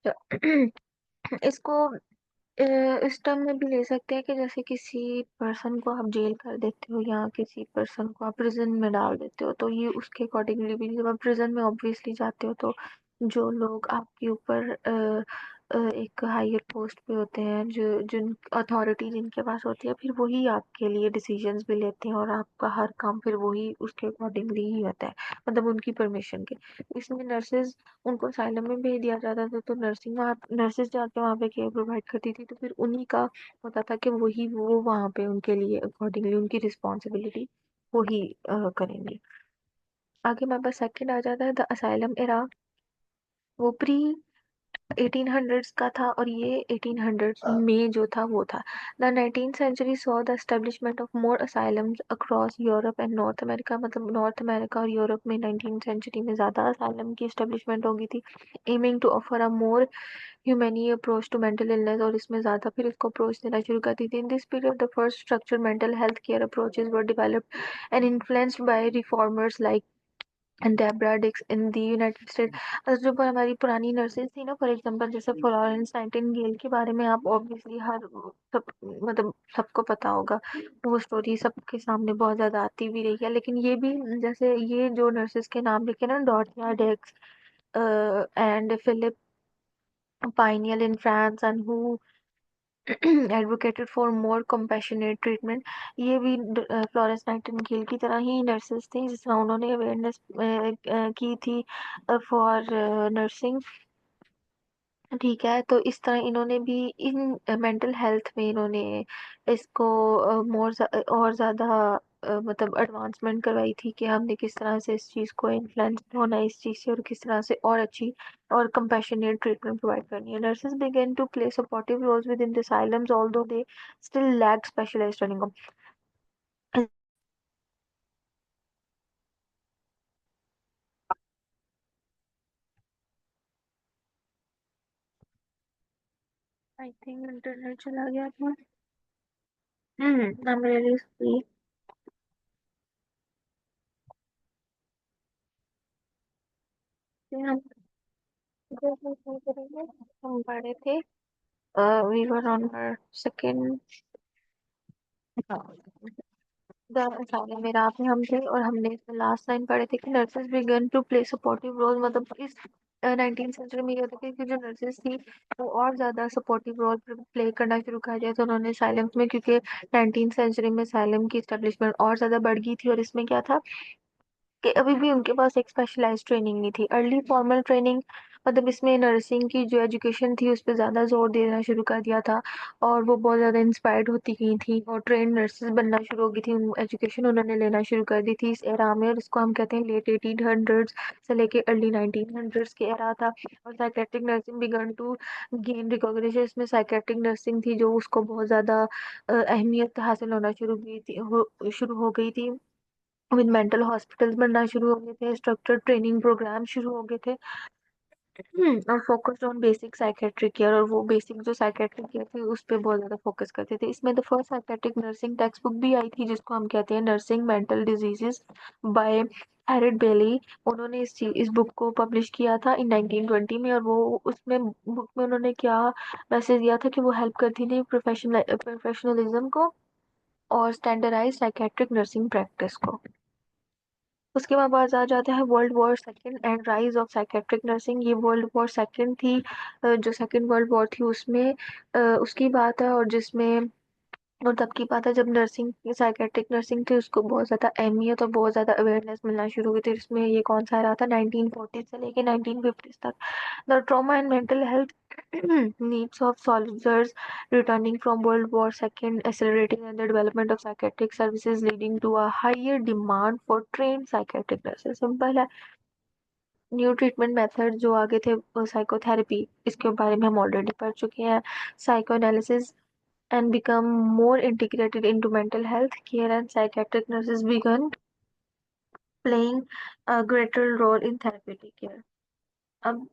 तो इसको इस टर्म में भी ले सकते हैं कि जैसे किसी पर्सन को आप जेल कर देते हो या किसी पर्सन को आप प्रिजन में डाल देते हो, तो ये उसके अकॉर्डिंगली भी, जब आप प्रिजन में ऑब्वियसली जाते हो तो जो लोग आपके ऊपर एक हायर पोस्ट पे होते हैं, जो जिन अथॉरिटी जिनके पास होती है, फिर वही आपके लिए डिसीजंस भी लेते हैं और आपका हर काम फिर वही उसके अकॉर्डिंगली ही होता है, मतलब उनकी परमिशन के। इसमें नर्सेज उनको असाइलम में भेज दिया जाता था, तो नर्सिंग वहाँ नर्सेज जाके वहाँ पे केयर प्रोवाइड करती थी, तो फिर उन्हीं का होता था कि वही वो वहाँ पे उनके लिए अकॉर्डिंगली उनकी रिस्पॉन्सिबिलिटी वही करेंगे। आगे हमारे पास सेकंड आ जाता है द असाइलम एरा। वो प्री 1800s का था, और ये 1800s में जो था वो था। The 19th century saw the establishment of more asylums across Europe and North America, मतलब नॉर्थ अमेरिका और यूरोप में 19th century में ज्यादा asylum की establishment हो गई थी, aiming to offer a more humane approach to mental illness, और इसमें ज्यादा फिर इसको अप्रोच देना शुरू कर दी थी। In this period the first structured mental health care approaches were developed and influenced by reformers like Debra Dix in the United state. जो पर हमारी पुरानी नर्सेज थी ना, फॉर एग्जांपल जैसे फ्लोरेंस नाइटिंगेल के बारे में आप ऑब्वियसली हर सब मतलब सबको पता होगा, वो स्टोरी सबके सामने बहुत ज्यादा आती भी रही है, लेकिन ये भी जैसे ये जो नर्सेज के नाम लिखे ना, डॉटिया Dix and Philippe Pinel in France and who advocated for more compassionate treatment, ये भी फ्लोरेंस नाइटिंगेल की तरह ही नर्सेस थी, जिसमें उन्होंने अवेयरनेस की थी फॉर नर्सिंग। ठीक है, तो इस तरह इन्होंने भी इन मेंटल हेल्थ में इन्होंने इसको मोर और ज़्यादा मतलब एडवांसमेंट करवाई थी, कि हमने किस तरह से इस चीज़ को इन्फ्लुएंस होना है इस चीज़ से, और किस तरह से और अच्छी और कंपैशनेट ट्रीटमेंट प्रोवाइड करनी है। Nurses begin to play supportive roles with in the asylums, although they still lack specialized training। I think internet चला गया था। I am really sorry. हम हम पढ़े थे, वी वर ऑन सेकेंड सारे में रात में हम थे, और हमने इसमें लास्ट लाइन पढ़े थे कि nurses began to play supportive role. मतलब इस 19th सेंचुरी में ये होता है कि जो नर्सेज थी वो और ज्यादा सपोर्टिव रोल प्ले करना शुरू कर दिया, तो उन्होंने साइलेंस में, क्योंकि 19th सेंचुरी में साइलम की स्टेब्लिशमेंट और ज्यादा बढ़ गई थी, और इसमें क्या था कि अभी भी उनके पास एक स्पेशलाइज्ड ट्रेनिंग नहीं थी, अर्ली फॉर्मल ट्रेनिंग। मतलब इसमें नर्सिंग की जो एजुकेशन थी उस पर ज्यादा जोर देना शुरू कर दिया था, और वो बहुत ज्यादा इंस्पायर्ड होती गई थी और ट्रेन नर्सेज बनना शुरू हो गई थी। एजुकेशन उन्होंने लेना शुरू कर दी थी इस एरा में, और इसको हम कहते हैं लेट 1800s से लेके अर्ली 1900s के एरा था। और psychiatric nursing began to gain recognition, इसमें साइकेट्रिक नर्सिंग थी जो उसको बहुत ज्यादा अहमियत हासिल होना शुरू हो गई थी। विद मेंटल हॉस्पिटल्स बनना शुरू हो गए थे, स्ट्रक्चर्ड ट्रेनिंग प्रोग्राम शुरू हो गए थे। और focused on basic psychiatric care, और वो बेसिक जो साइकेट्रिक केयर थी उस पे बहुत ज्यादा फोकस करते थे। इसमें the first psychiatric nursing text book भी आई थी जिसको हम कहते हैं nursing mental diseases by Harriet Bailey. उन्होंने इस बुक को पब्लिश किया था इन 1920 में, और वो उसमें बुक में उन्होंने क्या मैसेज दिया था कि वो हेल्प करती थी प्रोफेशनलिज्म को और स्टैंडर्डाइज साइकेट्रिक नर्सिंग प्रैक्टिस को। उसके बाद आ जाता है world war second and rise of psychiatric nursing. ये वर्ल्ड वॉर सेकेंड थी, जो सेकेंड वर्ल्ड वॉर थी उसमें उसकी बात है, और जिसमें और तब की बात है जब नर्सिंग साइकेट्रिक नर्सिंग थी उसको बहुत ज्यादा अहमियत और बहुत ज्यादा अवेयरनेस मिलना शुरू हुई थी। इसमें ये कौन सा रहा था 1940 से लेके 1950 तक। The trauma and mental health needs of soldiers returning from World War II, accelerating in the development of psychiatric services, leading to a higher demand for trained psychiatric nurses। Simple है। न्यू ट्रीटमेंट मेथड जो आगे थे psychotherapy, इसके बारे में हम already पढ़ चुके हैं। Psychoanalysis and become more integrated into mental health care, and psychiatric nurses began playing a greater role in therapeutic care। अब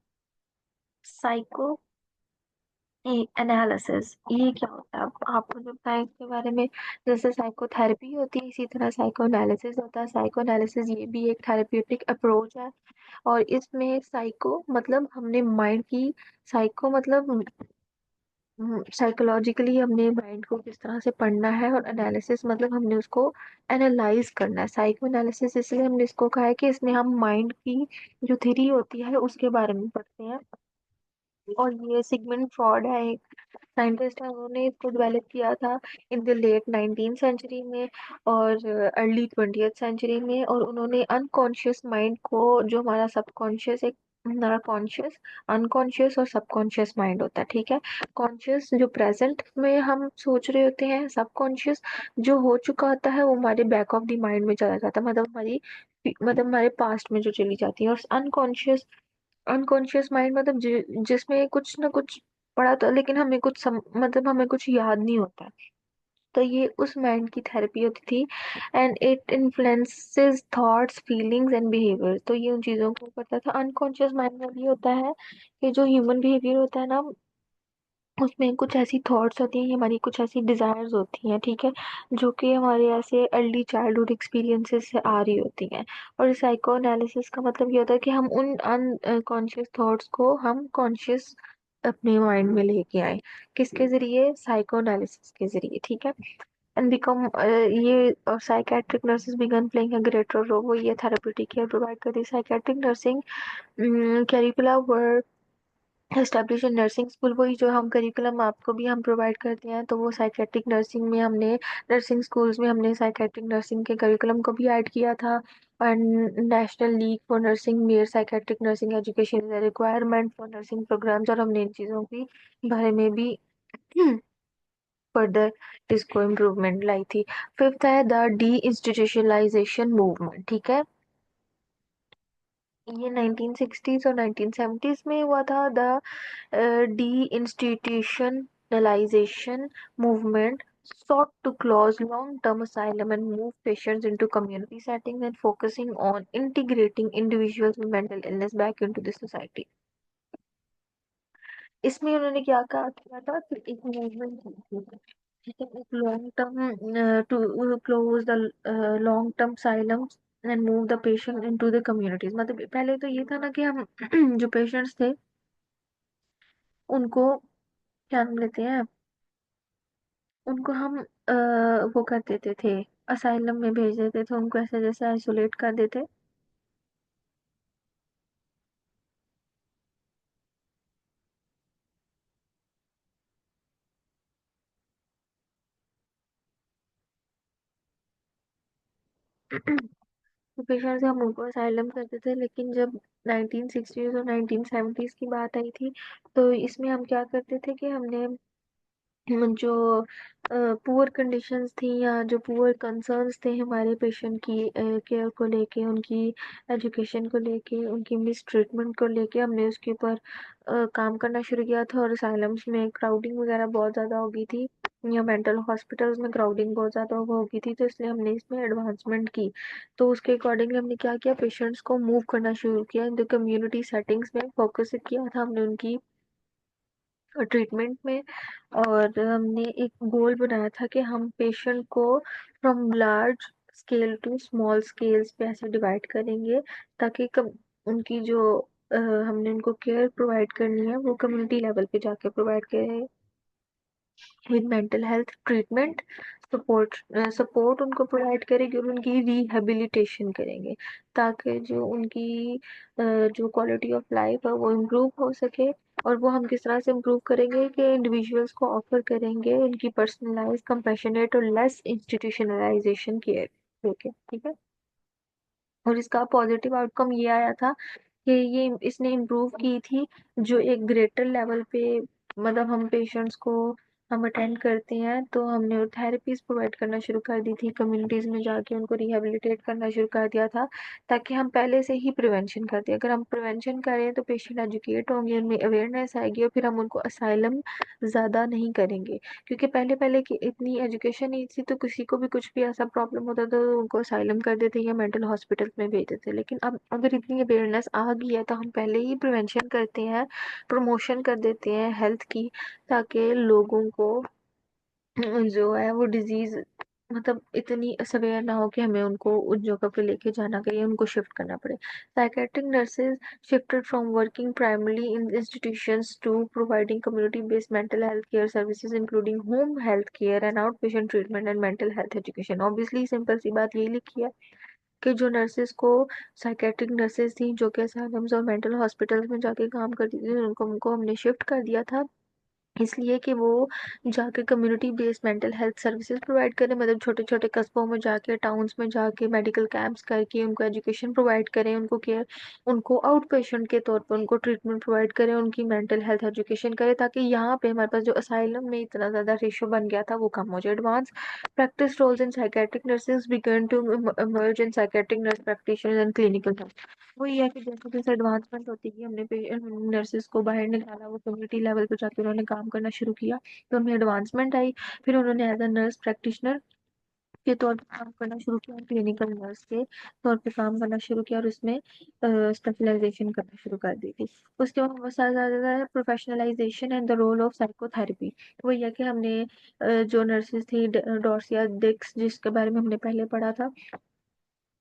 साइको एनालिसिस ये क्या होता है, अब आपको जो बताया इसके बारे में। जैसे साइकोथेरेपी होती है इसी तरह साइको एनालिसिस होता है। साइको एनालिसिस ये भी एक थेरेप्यूटिक अप्रोच है, और इसमें साइको मतलब हमने माइंड की, साइको मतलब साइकोलॉजिकली हमने माइंड को किस तरह से पढ़ना है, और एनालिसिस मतलब हमने उसको एनालाइज करना है। साइको एनालिसिस इसलिए हमने इसको कहा है कि इसमें हम माइंड की जो थ्योरी होती है उसके बारे में पढ़ते हैं। और ये सिगमंड फ्रॉड है, एक साइंटिस्ट है, उन्होंने इसको डेवलप किया था in the late 19th century में और अर्ली 20th सेंचुरी में। और उन्होंने अनकॉन्शियस माइंड को, जो हमारा सबकॉन्शियस एक हमारा कॉन्शियस, अनकॉन्शियस और सबकॉन्शियस माइंड होता है, ठीक है। कॉन्शियस जो प्रेजेंट में हम सोच रहे होते हैं, सबकॉन्शियस जो हो चुका होता है वो हमारे बैक ऑफ द माइंड में चला जाता है, मतलब हमारे पास्ट में जो चली जाती है। और अनकॉन्शियस अनकॉन्शियस माइंड मतलब जिसमें कुछ ना कुछ पढ़ा था लेकिन मतलब हमें कुछ याद नहीं होता। तो ये उस माइंड की थेरेपी होती थी। And it influences thoughts feelings and behaviour, तो ये उन चीजों को करता था। अनकॉन्शियस माइंड में ये होता है कि जो ह्यूमन बिहेवियर होता है ना, उसमें कुछ ऐसी थॉट्स होती हैं, हमारी कुछ ऐसी डिजायर्स होती हैं, ठीक है, जो कि हमारे ऐसे अर्ली चाइल्डहुड एक्सपीरियंसेस से आ रही होती हैं। और साइको एनालिसिस का मतलब ये होता है कि हम उन अनकॉन्शियस थॉट्स को हम कॉन्शियस अपने माइंड में लेके आए, किसके जरिए, साइको एनालिसिस के जरिए, ठीक है। एंड बिकम ये psychiatric nurses began playing a greater role, वो ये थेरेप्यूटिक केयर प्रोवाइड करती है। Psychiatric nursing curricula establish nursing school, वही जो हम करिकुलम आपको भी हम प्रोवाइड करते हैं, तो वो साइकेट्रिक नर्सिंग में हमने नर्सिंग स्कूल्स में हमने साइकेट्रिक नर्सिंग के करिकुलम को भी ऐड किया था। और National League for Nursing mayor psychiatric nursing education is requirement for nursing programmes, और हमने इन चीज़ों की बारे में भी फर्दर इसको इम्प्रूवमेंट लाई थी। फिफ्थ है द डी इंस्टीट्यूशनलाइजेशन मूवमेंट, ठीक है। ये 1960s और 1970s में हुआ था। The deinstitutionalization movement sought to close long-term asylum and move patients into community settings and focusing on integrating individuals with mental illness back into the society। इसमें उन्होंने क्या कहा किया था कि एक मूवमेंट की थी, ठीक है, एक long term to close the long term asylums and move the patient into the communities. मतलब पहले तो ये था ना कि हम जो पेशेंट्स थे उनको क्या नाम लेते हैं, उनको हम वो कर देते थे, असाइलम में भेज देते थे, उनको ऐसे जैसे आइसोलेट कर देते। तो पेशेंट्स हम उनको असाइलम करते थे, लेकिन जब 1960s और 1970s की बात आई थी, तो इसमें हम क्या करते थे कि हमने जो पुअर कंडीशंस थी या जो पुअर कंसर्न्स थे हमारे पेशेंट की केयर को लेके, उनकी एजुकेशन को लेके, उनकी मिस ट्रीटमेंट को लेके, हमने उसके ऊपर काम करना शुरू किया था। और असाइलम्स में क्राउडिंग वगैरह बहुत ज़्यादा हो गई थी, या मेंटल हॉस्पिटल्स में क्राउडिंग बहुत ज़्यादा हो गई थी, तो इसलिए हमने इसमें एडवांसमेंट की। तो उसके अकॉर्डिंगली हमने क्या किया, पेशेंट्स को मूव करना शुरू किया इन द कम्युनिटी सेटिंग्स में, फोकस किया था हमने उनकी ट्रीटमेंट में। और हमने एक गोल बनाया था कि हम पेशेंट को from large scale to small scales पे ऐसे डिवाइड करेंगे, ताकि उनकी जो हमने उनको केयर प्रोवाइड करनी है वो कम्युनिटी लेवल पे जाके प्रोवाइड करें, with mental health treatment support. Support उनको प्रोवाइड करेंगे और उनकी रिहेबिलिटेशन करेंगे, ताकि जो उनकी जो क्वालिटी ऑफ लाइफ है वो इम्प्रूव हो सके। और वो हम किस तरह से इम्प्रूव करेंगे कि इंडिविजुअल्स को ऑफर करेंगे उनकी पर्सनलाइज कंपैशनेट और लेस इंस्टीट्यूशनलाइजेशन केयर देके, ठीक है। और इसका पॉजिटिव आउटकम ये आया था कि ये इसने इम्प्रूव की थी जो एक ग्रेटर लेवल पे, मतलब हम पेशेंट्स को हम अटेंड करते हैं, तो हमने थेरेपीज प्रोवाइड करना शुरू कर दी थी, कम्युनिटीज में जाके उनको रिहेबिलिटेट करना शुरू कर दिया था, ताकि हम पहले से ही प्रिवेंशन कर दें। अगर हम प्रिवेंशन करें तो पेशेंट एजुकेट होंगे, उनमें अवेयरनेस आएगी, और फिर हम उनको असाइलम ज़्यादा नहीं करेंगे। क्योंकि पहले पहले की इतनी एजुकेशन नहीं थी, तो किसी को भी कुछ भी ऐसा प्रॉब्लम होता था तो उनको असाइलम कर देते या मेंटल हॉस्पिटल में भेज देते। लेकिन अब अगर इतनी अवेयरनेस आ गई है तो हम पहले ही प्रिवेंशन करते हैं, प्रमोशन कर देते हैं हेल्थ की, ताकि लोगों को जो है वो डिजीज मतलब इतनी सवेयर ना हो कि हमें उनको उस जगह पे लेके जाना चाहिए, उनको शिफ्ट करना पड़े। Psychiatric nurses shifted from working primarily in institutions to providing community-based mental health care services, including home health care and outpatient treatment and mental health education. Obviously, simple सी बात यही लिखी है कि जो नर्सेज को, साइकेट्रिक नर्सेज थी जो कि asylums और मेंटल हॉस्पिटल्स में जाके काम करती थी, उनको हमने शिफ्ट कर दिया था, इसलिए कि वो जाके community based mental health services provide करें। मतलब छोटे छोटे कस्बों में जाके, टाउन्स में जाके मेडिकल कैंप्स करके उनको एजुकेशन प्रोवाइड करें, उनको केयर, उनको आउट पेशेंट के तौर पर उनको ट्रीटमेंट प्रोवाइड करें, उनकी मेंटल हेल्थ एजुकेशन करें, ताकि यहाँ पे हमारे पास जो असाइलम में इतना ज़्यादा रेशो बन गया था वो कम हो जाए। Advance practice roles in psychiatric nurses began to emerge in psychiatric nurse practitioners and clinical nurse। वही है कि जैसे जैसे एडवांसमेंट होती गई, हमने नर्सेज को बाहर निकाला, वो कम्युनिटी लेवल पे जाके उन्होंने काम करना शुरू किया, तो उनमें एडवांसमेंट आई। फिर उन्होंने एज अ नर्स प्रैक्टिशनर के तौर पे काम करना शुरू किया, क्लिनिकल नर्स के तौर पे काम करना शुरू किया, और उसमें स्पेशलाइजेशन करना शुरू कर दी थी। उसके बाद बहुत सारा professionalisation and the role of psychotherapy. वही है कि हमने जो नर्सेज थी, डॉर्सिया डिक्स जिसके बारे में हमने पहले पढ़ा था,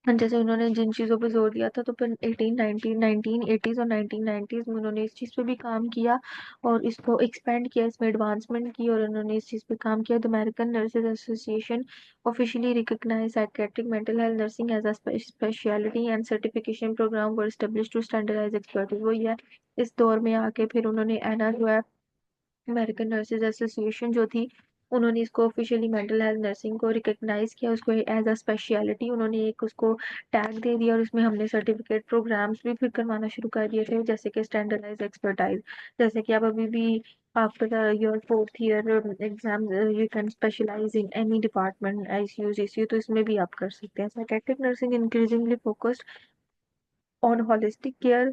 जैसे उन्होंने जिन चीज़ों पे जोर दिया था, तो फिर 1980s और 1990s में उन्होंने इस चीज़ पे भी काम किया और इसको एक्सपेंड किया, इसमें एडवांसमेंट की, और उन्होंने इस चीज़ पे काम किया। The American Nurses Association officially recognise psychiatric mental health nursing as a speciality and certification programme were establish to standardise expertise. वही है, इस दौर में आके फिर उन्होंने एना जो है, अमेरिकन नर्सेज एसोसिएशन जो थी, उन्होंने इसको ऑफिशियली मेंटल हेल्थ नर्सिंग को रिकॉग्नाइज किया, उसको एज अ स्पेशलिटी उन्होंने एक उसको टैग दे दिया, और उसमें हमने सर्टिफिकेट प्रोग्राम्स भी फिर करवाना शुरू कर दिए थे, जैसे कि स्टैंडर्डाइज एक्सपर्टाइज। जैसे कि आप अभी भी after your fourth year exam you can specialise in any department, ICU GCU, तो इसमें भी आप कर सकते हैं। Psychiatric nursing increasingly focused on holistic care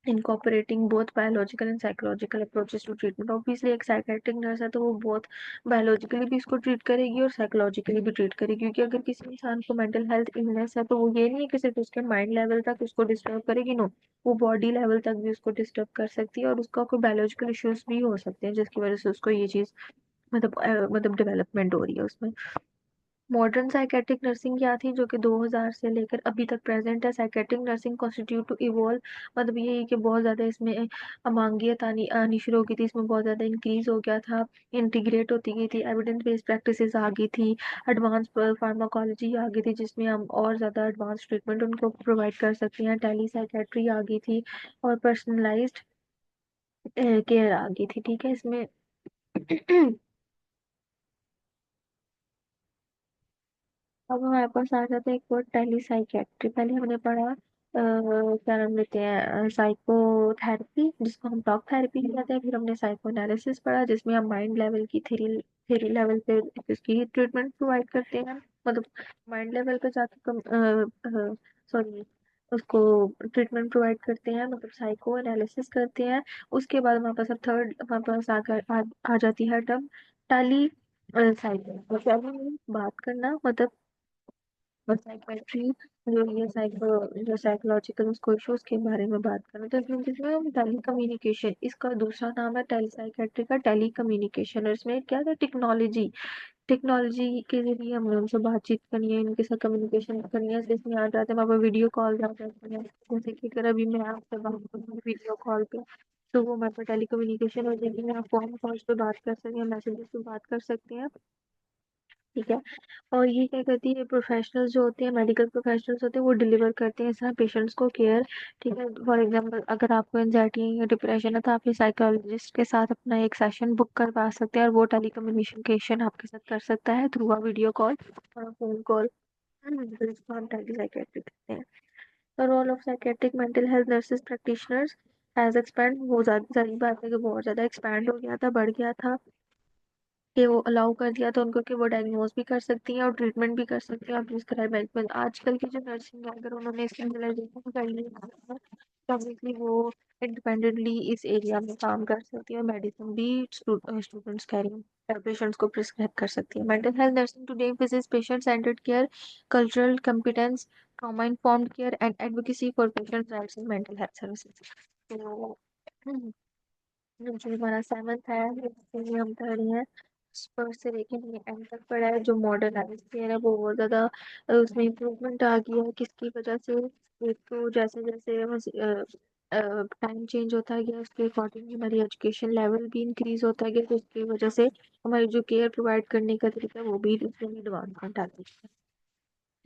incorporating both biological and psychological approaches to treatment. Obviously एक साइकेट्रिक नर्स है तो वो बहुत बायोलॉजिकली भी इसको ट्रीट करेगी और साइकोलॉजिकली भी ट्रीट करेगी, क्योंकि अगर किसी इंसान को मेंटल हेल्थ इलनेस है तो वो ये नहीं है कि सिर्फ उसके माइंड लेवल तक उसको डिस्टर्ब करेगी, नो, वो बॉडी लेवल तक भी उसको डिस्टर्ब कर सकती है और उसका कोई बायोलॉजिकल इश्यूज भी हो सकते हैं जिसकी वजह से उसको ये चीज मतलब डेवलपमेंट हो रही है उसमें। मॉडर्न साइकेट्रिक नर्सिंग क्या थी, जो कि 2000 से लेकर अभी तक प्रेजेंट है। Psychiatric nursing constitute to evolve, मतलब ये है कि बहुत ज्यादा इसमें अमांगियत आनी आनी शुरू हो गई थी, इसमें बहुत ज्यादा इंक्रीज हो गया था, इंटीग्रेट होती गई थी, एविडेंस बेस्ड प्रैक्टिसेस आ गई थी, एडवांस फार्माकोलॉजी आ गई थी जिसमें हम और ज्यादा एडवांस ट्रीटमेंट उनको प्रोवाइड कर सकते हैं, टेली साइकेट्री आ गई थी और पर्सनलाइज्ड केयर आ गई थी, ठीक है इसमें। अब हमारे पास आ जाता है एक वर्ड टेली साइकेट्री। पहले हमने पढ़ा क्या नाम लेते हैं साइकोथेरेपी, जिसको हम टॉक थेरेपी कहते हैं, फिर हमने साइको एनालिसिस पढ़ा जिसमें हम माइंड लेवल की थ्योरी थ्योरी लेवल पे इसकी ट्रीटमेंट प्रोवाइड करते हैं, मतलब माइंड लेवल पे जाके कम सॉरी उसको ट्रीटमेंट प्रोवाइड करते हैं, मतलब साइको एनालिसिस करते हैं। उसके बाद हमारे पास अब थर्ड हमारे पास आ जाती है टर्म टाली साइको, बात करना, मतलब और साइकेट्री जो साइकोलॉजिकल उसको इश्यूज के बारे में बात करें तो इसमें जिसमें हम टेली कम्युनिकेशन, इसका दूसरा नाम है टेली साइकेट्री का टेली कम्युनिकेशन, और इसमें क्या है टेक्नोलॉजी, टेक्नोलॉजी के जरिए हमें उनसे बातचीत करनी है, इनके साथ कम्युनिकेशन करनी है, जिसमें आ जाते हैं वहाँ पर वीडियो कॉल आ जाते हैं, जैसे कि अगर अभी मैं आपसे बात करूँ वीडियो कॉल पे तो वो हमारे पास टेली कम्युनिकेशन हो जाएगी, मैं आप फोन कॉल्स पे बात कर सकते हैं, मैसेजेस पे बात कर सकते हैं, ठीक है। और ये क्या करती है, प्रोफेशनल्स जो होते हैं, मेडिकल प्रोफेशनल्स होते हैं, वो डिलीवर करते हैं सारे पेशेंट्स को केयर, ठीक है। फॉर एग्जांपल अगर आपको एंजाइटी या डिप्रेशन है तो आप ये साइकोलॉजिस्ट के साथ अपना एक सेशन बुक करवा सकते हैं और वो टेली कम्युनिकेशन आपके साथ कर सकता है थ्रू अ वीडियो कॉल और फोन कॉल, जिसको हम टेली साइकेट्री कहते हैं। The role of psychiatric mental health nurses practitioners has expand, वो ज्यादा सारी बात है कि बहुत ज्यादा एक्सपैंड हो गया था, बढ़ गया था, कि वो अलाउ कर दिया तो उनको कि वो डायग्नोज भी कर सकती हैं और ट्रीटमेंट भी कर सकती हैं और प्रिस्क्राइब मेडिसिन। आजकल की जो नर्सिंग है अगर उन्होंने स्पेशलाइजेशन कर ली है तो obviously वो इंडिपेंडेंटली इस एरिया में काम कर सकती है, मेडिसिन भी स्टूडेंट्स कैरिंग पेशेंट्स को प्रिस्क्राइब कर सकती है। Mental health nursing today emphasizes patient centred care, cultural competence, trauma informed care and advocacy for patient rights in mental health services। तो जो हमारा सेवन्थ है इसमें हम पढ़ रहे हैं फर्स्ट से लेके हमने एंड तक पढ़ा है, जो मॉडर्न हेल्थ है वो बहुत ज्यादा उसमें इम्प्रूवमेंट आ गया है, किसकी वजह से, एक तो जैसे जैसे टाइम चेंज होता गया उसके अकॉर्डिंग हमारी एजुकेशन लेवल भी इंक्रीज होता गया, तो उसकी वजह से हमारी जो केयर प्रोवाइड करने का तरीका है वो भी उसमें एडवांसमेंट आती है।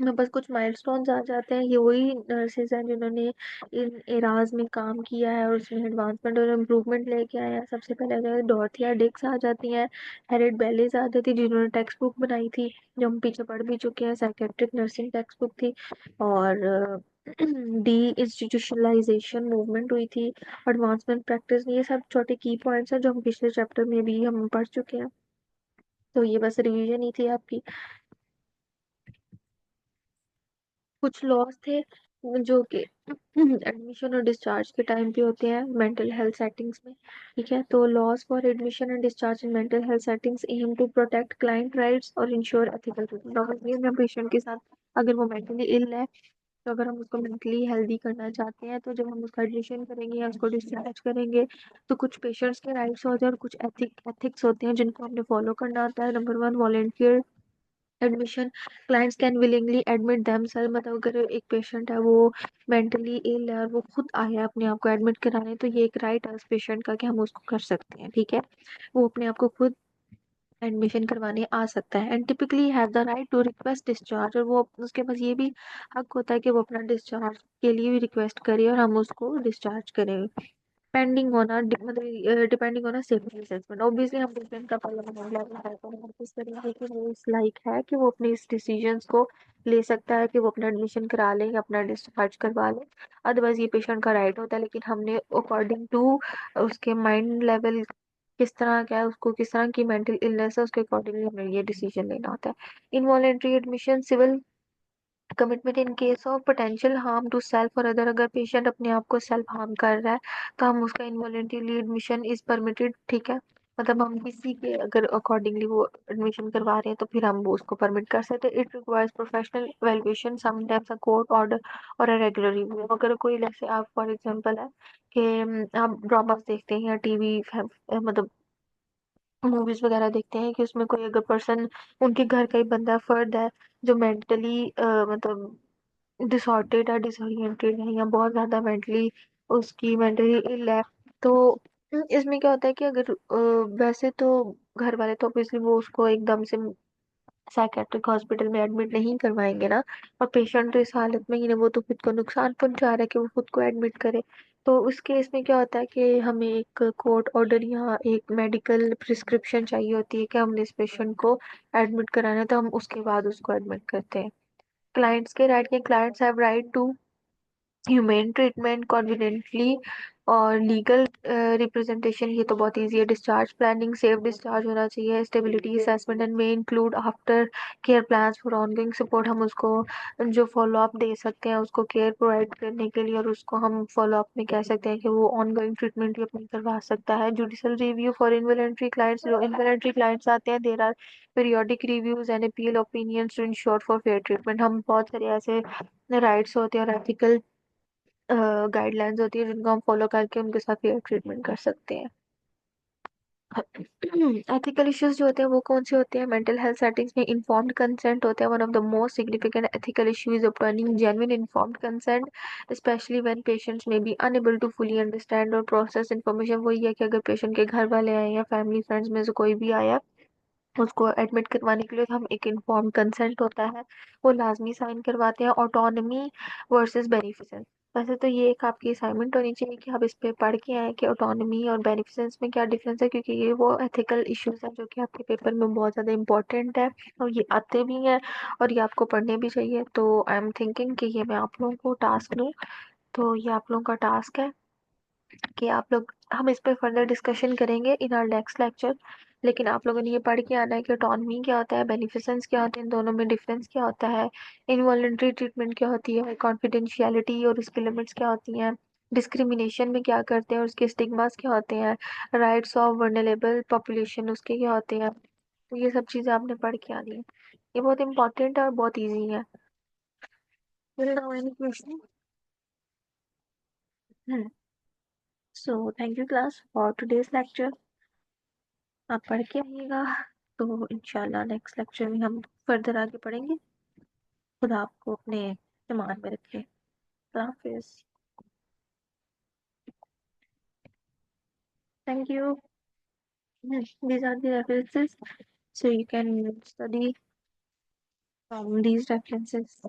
बस कुछ माइलस्टोन्स आ जाते हैं, ये वही नर्सेज हैं जिन्होंने इन एराज में काम किया है और उसमें एडवांसमेंट और इम्प्रूवमेंट लेके आए हैं। सबसे पहले अगर डॉर्थिया डिक्स आ जाती हैं, हैरिट बेलीज आ जाती है जिन्होंने टेक्स्ट बुक बनाई थी, जो हम पीछे पढ़ भी चुके हैं, साइकेट्रिक नर्सिंग टेक्स्ट बुक थी। और डी इंस्टीट्यूशनलाइजेशन मूवमेंट हुई थी, एडवांसमेंट प्रैक्टिस, ये सब छोटे की पॉइंट्स हैं जो हम पिछले चैप्टर में भी हम पढ़ चुके हैं, तो ये बस रिवीजन ही थी आपकी। कुछ लॉस थे जो कि एडमिशन और डिस्चार्ज के टाइम पे होते हैं मेंटल हेल्थ सेटिंग्स में, ठीक है। तो laws for admission and discharge in mental health settings aim to protect client rights और इंश्योर एथिकल ट्रीटमेंट। ऑब्वियसली हम पेशेंट के साथ अगर वो मेंटली इल है तो अगर हम उसको मेंटली हेल्दी करना चाहते हैं तो जब हम उसका एडमिशन करेंगे या उसको डिस्चार्ज करेंगे तो कुछ पेशेंट्स के राइट्स होते हैं और कुछ एथिक्स होते हैं जिनको हमने फॉलो करना होता है। Number one, voluntary admission, clients can willingly admit themselves, मतलब अगर एक पेशेंट है वो मेंटली इल है और वो खुद आया है अपने आप को एडमिट कराने तो ये एक राइट है उस पेशेंट का कि हम उसको कर सकते हैं, ठीक है। वो अपने आप को खुद एडमिशन करवाने आ सकता है and typically have the right to request discharge, और वो उसके पास ये भी हक होता है कि वो अपना डिस्चार्ज के लिए भी रिक्वेस्ट करे और हम उसको डिस्चार्ज करें, पेंडिंग होना मतलब डिपेंडिंग होना सेफ्टी असेसमेंट। ऑब्वियसली हम पेशेंट का पहले लेवल है तो हम किस तरीके की वो इस लाइक है कि वो अपने इस डिसीजंस को ले सकता है कि वो अपना एडमिशन करा ले या अपना डिस्चार्ज करवा ले, अदरवाइज ये पेशेंट का राइट होता है, लेकिन हमने अकॉर्डिंग टू उसके माइंड लेवल किस तरह का है, उसको किस तरह की मेंटल इलनेस है, उसके अकॉर्डिंगली हमें ये डिसीजन लेना होता है। Involuntary admission, civil commitment in case of potential harm to self और अदर, अगर पेशेंट अपने आप को सेल्फ हार्म कर रहा है तो हम उसका इनवॉलेंटरीली एडमिशन इज परमिटेड, ठीक है। मतलब हम किसी के अगर अकॉर्डिंगली वो एडमिशन करवा रहे हैं तो फिर हम वो उसको परमिट कर सकते हैं। It requires professional evaluation, sometimes a court order और अ रेगुलर रिव्यू। अगर कोई जैसे आप फॉर एग्जांपल है कि आप ड्रामास देखते हैं या टीवी मतलब मूवीज वगैरह देखते हैं कि उसमें कोई अगर पर्सन, उनके घर का ही बंदा फर्द है जो मेंटली मतलब डिसऑर्डेड है, डिसोरिएंटेड है या बहुत ज्यादा मेंटली उसकी मेंटली इल है, तो इसमें क्या होता है कि अगर वैसे तो घर वाले तो ऑब्वियसली वो उसको एकदम से साइकेट्रिक हॉस्पिटल में एडमिट नहीं करवाएंगे ना। और पेशेंट तो इस हालत में ही ना, वो तो खुद को नुकसान पहुंचा रहा है कि वो खुद को एडमिट करे। तो उस केस में क्या होता है कि हमें एक कोर्ट ऑर्डर या एक मेडिकल प्रिस्क्रिप्शन चाहिए होती है कि हमने इस पेशेंट को एडमिट कराना है, तो हम उसके बाद उसको एडमिट करते हैं। क्लाइंट्स के राइट के, clients have right to humane treatment confidently और लीगल रिप्रेजेंटेशन, ये तो बहुत इजी है। डिस्चार्ज प्लानिंग, सेफ डिस्चार्ज होना चाहिए। स्टेबिलिटी असेसमेंट एंड में include after care plans for ongoing support, हम उसको जो फॉलो अप दे सकते हैं उसको केयर प्रोवाइड करने के लिए, और उसको हम फॉलो अप में कह सकते हैं कि वो ऑनगोइंग ट्रीटमेंट भी अपनी करवा सकता है। Judicial review for involuntary clients, जो इनवॉलंटरी क्लाइंट्स आते हैं there are periodic reviews and appeal opinions to ensure for fair treatment. हम बहुत सारे ऐसे राइट्स होते हैं और एथिकल गाइडलाइंस होती है जिनको हम फॉलो करके उनके साथ फेयर ट्रीटमेंट कर सकते हैं। एथिकल इश्यूज जो होते हैं वो कौन से होते हैं? मेंटल हेल्थ सेटिंग्स में इन्फॉर्म्ड कंसेंट होता है one of the most significant ethical issue is obtaining genuine informed consent, especially when patients may be unable to fully understand और process information। वही है कि अगर पेशेंट के घर वाले आए या फैमिली फ्रेंड्स में से कोई भी आया उसको एडमिट करवाने के लिए, तो हम एक इन्फॉर्म्ड कंसेंट होता है वो लाजमी साइन करवाते हैं। ऑटोनमी वर्सेस बेनिफिसेंस, वैसे तो ये एक आपकी असाइनमेंट होनी चाहिए कि आप इस पे पढ़ के आए कि ऑटोनमी और बेनिफिसेंस में क्या डिफरेंस है, क्योंकि ये वो एथिकल इश्यूज हैं जो कि आपके पेपर में बहुत ज़्यादा इंपॉर्टेंट है और ये आते भी हैं और ये आपको पढ़ने भी चाहिए। तो आई एम थिंकिंग कि ये मैं आप लोगों को टास्क दूँ, तो ये आप लोगों का टास्क है कि आप लोग, हम इस पे फर्दर डिस्कशन करेंगे इन आवर नेक्स्ट लेक्चर। लेकिन आप लोगों ने ये पढ़ के आना है कि ऑटोनमी क्या होता है, बेनिफिसेंस क्या होते हैं, इन दोनों में डिफरेंस क्या होता है, इनवॉलंटरी ट्रीटमेंट क्या होती है, कॉन्फिडेंशियलिटी और उसकी लिमिट्स क्या होती हैं, डिस्क्रिमिनेशन में क्या करते हैं और उसके स्टिग्मास क्या होते हैं, राइट्स ऑफ वर्नेलेबल पॉपुलेशन उसके क्या होते हैं। तो ये सब चीज़ें आपने पढ़ के आनी है, ये बहुत इंपॉर्टेंट है और बहुत ईजी है। Will now any question? So thank you class for today's lecture। आप पढ़ के आइएगा, तो इंशाल्लाह नेक्स्ट लेक्चर में हम फर्दर आगे पढ़ेंगे। खुदा आपको अपने ईमान में रखे। अल्लाह हाफिज। Thank you। These are the references, so you can study from these references।